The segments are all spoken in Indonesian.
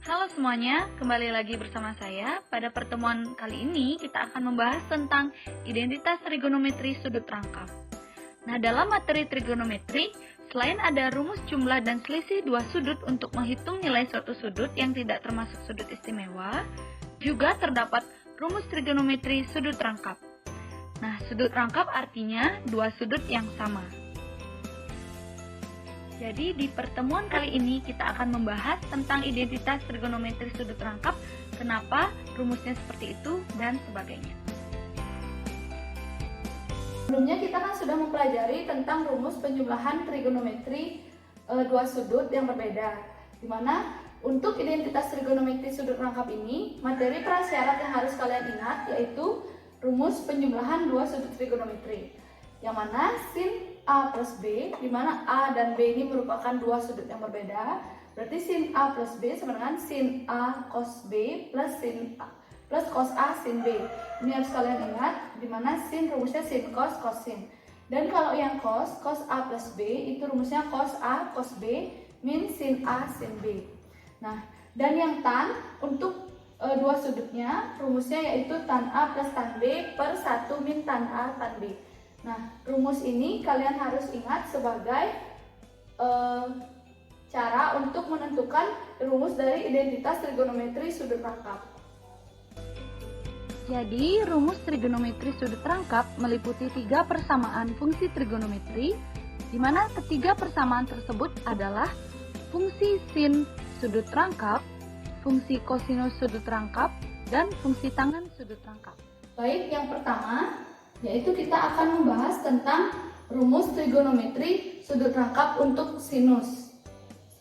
Halo semuanya, kembali lagi bersama saya. Pada pertemuan kali ini kita akan membahas tentang identitas trigonometri sudut rangkap. Nah, dalam materi trigonometri, selain ada rumus jumlah dan selisih dua sudut untuk menghitung nilai suatu sudut yang tidak termasuk sudut istimewa, juga terdapat rumus trigonometri sudut rangkap. Nah, sudut rangkap artinya dua sudut yang sama. Jadi di pertemuan kali ini kita akan membahas tentang identitas trigonometri sudut rangkap, kenapa rumusnya seperti itu, dan sebagainya. Sebelumnya kita kan sudah mempelajari tentang rumus penjumlahan trigonometri dua sudut yang berbeda. Dimana untuk identitas trigonometri sudut rangkap ini, materi prasyarat yang harus kalian ingat yaitu rumus penjumlahan dua sudut trigonometri. Yang mana sin A plus B, di mana A dan B ini merupakan dua sudut yang berbeda. Berarti sin A plus B sama dengan sin A cos B plus sin A plus cos A sin B. Ini harus kalian ingat, di mana sin rumusnya sin cos cos sin. Dan kalau yang cos A plus B itu rumusnya cos A cos B min sin A sin B. Nah, dan yang tan untuk dua sudutnya rumusnya yaitu tan A plus tan B per 1 min tan A tan B. Nah, rumus ini kalian harus ingat sebagai cara untuk menentukan rumus dari identitas trigonometri sudut rangkap. Jadi, rumus trigonometri sudut rangkap meliputi 3 persamaan fungsi trigonometri, di mana ketiga persamaan tersebut adalah fungsi sin sudut rangkap, fungsi kosinus sudut rangkap, dan fungsi tangen sudut rangkap. Baik, yang pertama yaitu kita akan membahas tentang rumus trigonometri sudut rangkap untuk sinus.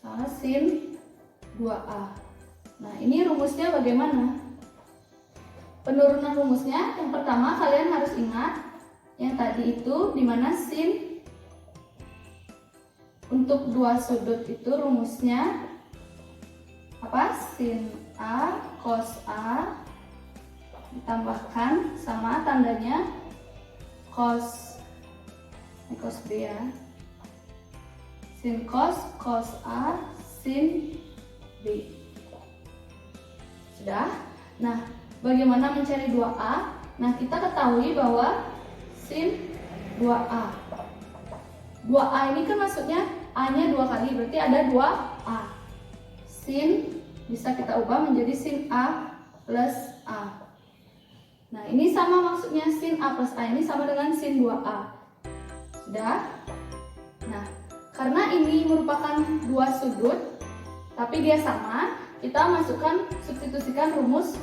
Sama sin 2A. Nah, ini rumusnya bagaimana? Penurunan rumusnya, yang pertama kalian harus ingat yang tadi itu, dimana sin untuk dua sudut itu rumusnya apa? Sin A cos A ditambahkan sama tandanya cos B ya, sin cos A sin B. Sudah? Nah, bagaimana mencari 2A? Nah, kita ketahui bahwa sin 2A 2A ini kan maksudnya A nya 2 kali, berarti ada 2A. Sin bisa kita ubah menjadi sin A plus A. Nah, ini sama maksudnya sin A plus A ini sama dengan sin 2A. Sudah? Nah, karena ini merupakan dua sudut, tapi dia sama, kita masukkan, substitusikan rumus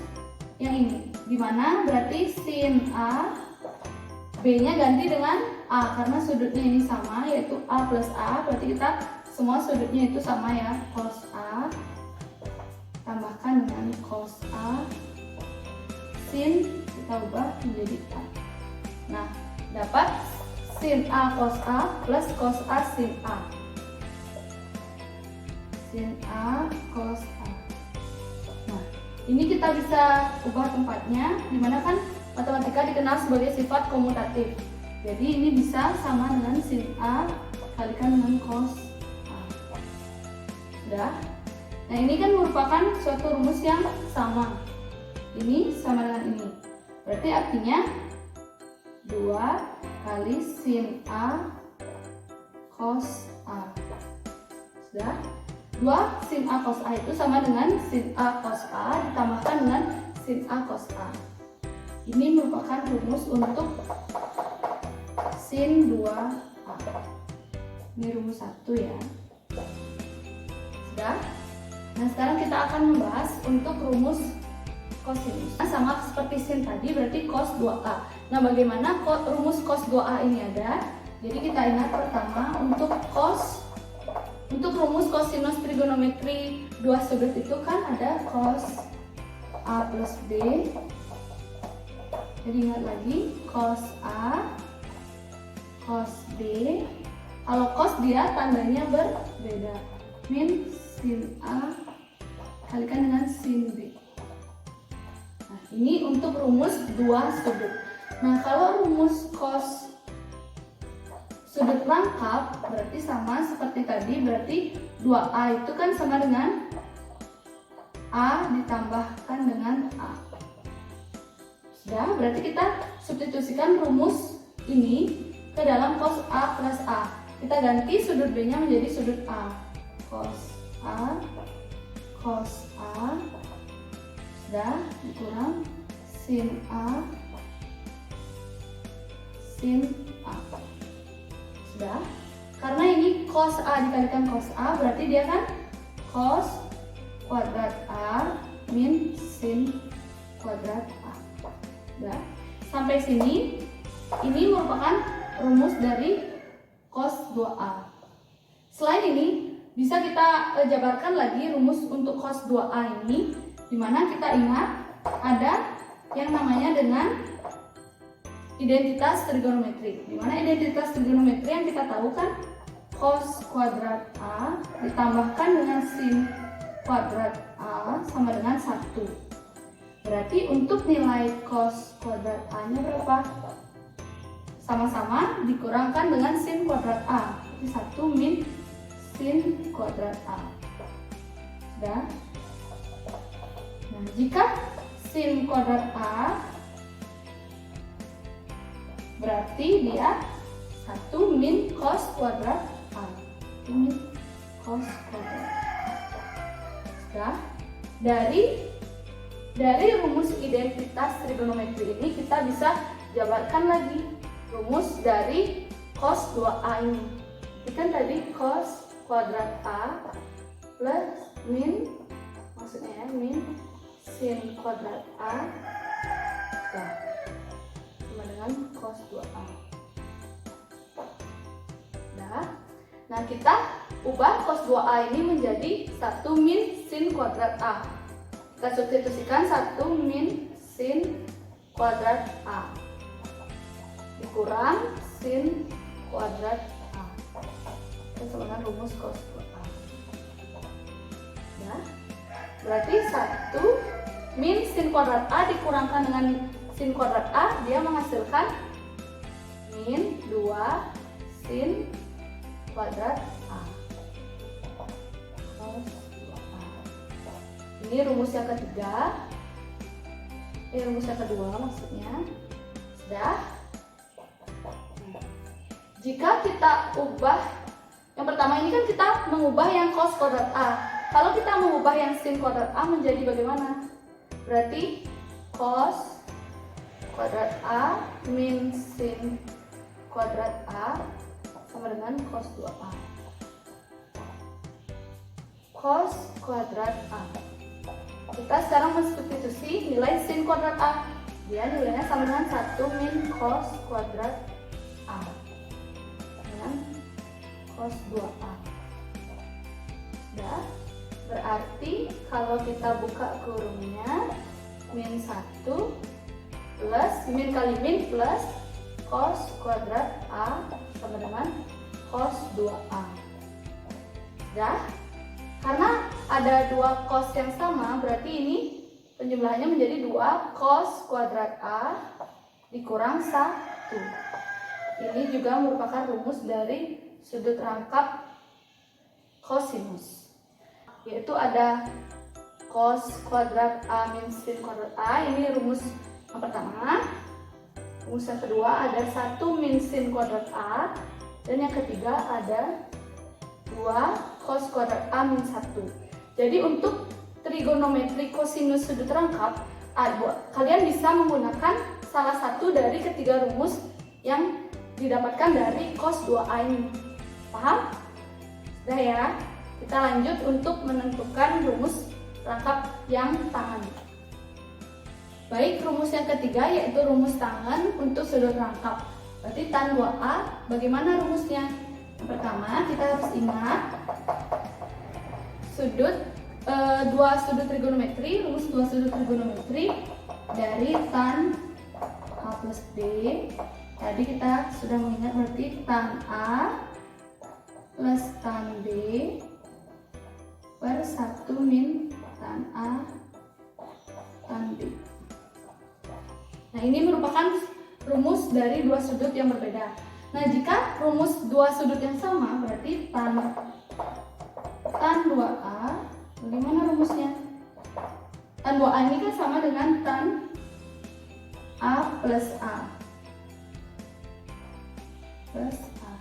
yang ini. Dimana berarti sin A, B-nya ganti dengan A, karena sudutnya ini sama, yaitu A plus A, berarti kita semua sudutnya itu sama ya, cos A, tambahkan dengan cos A, sin kita ubah menjadi A. Nah, dapat sin A cos A plus cos A sin A. Sin A cos A. Nah, ini kita bisa ubah tempatnya, dimana kan matematika dikenal sebagai sifat komutatif. Jadi ini bisa sama dengan sin A kalikan dengan cos A. Sudah? Nah, ini kan merupakan suatu rumus yang sama. Ini sama dengan ini. Berarti artinya 2 kali sin A cos A. Sudah? 2 sin A cos A itu sama dengan sin A cos A ditambahkan dengan sin A cos A. Ini merupakan rumus untuk sin 2A. Ini rumus 1 ya. Sudah? Nah, sekarang kita akan membahas untuk rumus kosinus. Nah, sama seperti sin tadi, berarti cos 2A. Nah, bagaimana rumus cos 2A ini ada? Jadi kita ingat pertama untuk rumus kosinus trigonometri dua sudut itu kan ada cos A plus B. Jadi ingat lagi, cos A cos B. Kalau cos dia tandanya berbeda. Min sin A kalikan dengan sin B. Nah, ini untuk rumus dua sudut. Nah, kalau rumus cos sudut rangkap berarti sama seperti tadi, berarti 2A itu kan sama dengan A ditambahkan dengan A. Sudah, berarti kita substitusikan rumus ini ke dalam cos A plus A. Kita ganti sudut B-nya menjadi sudut A. Cos A, cos A, sudah, dikurang sin A, sin A. Sudah, karena ini cos A dikalikan cos A, berarti dia kan cos kuadrat A min sin kuadrat A. Sudah, sampai sini ini merupakan rumus dari cos 2A. Selain ini, bisa kita jabarkan lagi rumus untuk cos 2A ini, dimana kita ingat ada yang namanya dengan identitas trigonometri. Dimana identitas trigonometri yang kita tahu kan cos kuadrat A ditambahkan dengan sin kuadrat A sama dengan 1. Berarti untuk nilai cos kuadrat A-nya berapa? Sama-sama dikurangkan dengan sin kuadrat A. Jadi 1 min sin kuadrat A. Sudah. Nah, jika sin kuadrat A berarti dia 1 min cos kuadrat A. Min cos kuadrat. Sudah. Dari rumus identitas trigonometri ini kita bisa jabarkan lagi rumus dari cos 2A ini. Ini kan tadi cos kuadrat A plus min, maksudnya ya, min sin kuadrat A sama dengan cos 2A. Nah, kita ubah cos 2A ini menjadi 1 min sin kuadrat A. Kita substitusikan 1 min sin kuadrat A dikurang sin kuadrat A. Kita sama dengan rumus cos 2A. Ya. Berarti 1 min sin kuadrat A dikurangkan dengan sin kuadrat A, dia menghasilkan min 2 sin kuadrat A. Cos 2A. Ini rumus yang ketiga. Ini rumus yang kedua maksudnya. Sudah. Jika kita ubah, yang pertama ini kan kita mengubah yang cos kuadrat A. Kalau kita mengubah yang sin kuadrat A menjadi bagaimana? Berarti cos kuadrat A min sin kuadrat A sama dengan cos 2A. Cos kuadrat A. Kita sekarang mensubstitusi nilai sin kuadrat A. Dia nilainya sama dengan 1 min cos kuadrat A dengan cos 2A. Sudah. Berarti kalau kita buka kurungnya, min 1 plus min kali min plus cos kuadrat A sama dengan cos 2A. Sudah. Karena ada dua cos yang sama, berarti ini penjumlahannya menjadi 2 cos kuadrat A dikurang 1. Ini juga merupakan rumus dari sudut rangkap kosinus, yaitu ada cos kuadrat A min sin kuadrat A. Ini rumus yang pertama. Rumus yang kedua ada 1 min sin kuadrat A, dan yang ketiga ada 2 cos kuadrat A min 1. Jadi untuk trigonometri kosinus sudut rangkap, kalian bisa menggunakan salah satu dari ketiga rumus yang didapatkan dari cos 2A ini. Paham? Sudah ya? Kita lanjut untuk menentukan rumus rangkap yang tangan. Baik, rumus yang ketiga yaitu rumus tangan untuk sudut rangkap. Berarti tan 2A, bagaimana rumusnya? Yang pertama, kita harus ingat dua sudut trigonometri, rumus dua sudut trigonometri dari tan A plus B. Tadi kita sudah mengingat, berarti tan A plus tan B per 1 min tan A tan B. Nah, ini merupakan rumus dari dua sudut yang berbeda. Nah, jika rumus dua sudut yang sama, berarti tan 2A, bagaimana rumusnya? tan 2A ini kan sama dengan tan A plus A. Plus A.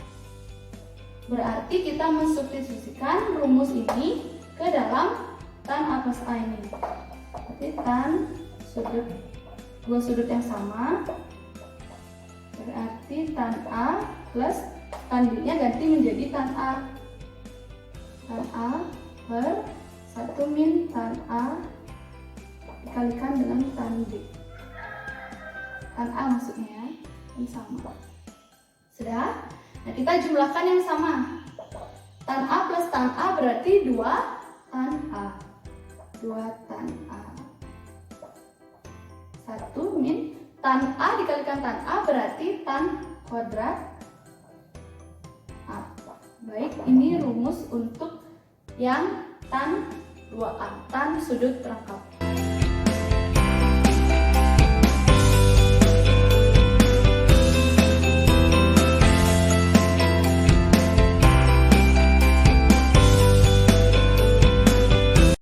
Berarti kita mensubstitusikan rumus ini ke dalam tan A plus A ini. Berarti tan sudut, dua sudut yang sama. Berarti tan A plus tan B-nya ganti menjadi tan A. Tan A per 1 min tan A dikalikan dengan tan B. Tan A maksudnya ya, yang sama. Sudah? Nah, kita jumlahkan yang sama. Tan A plus tan A berarti 2 tan A. 2 tan A. 1 min tan A dikalikan tan A berarti tan kuadrat A. Baik, ini rumus untuk yang tan 2A, tan sudut terangkap.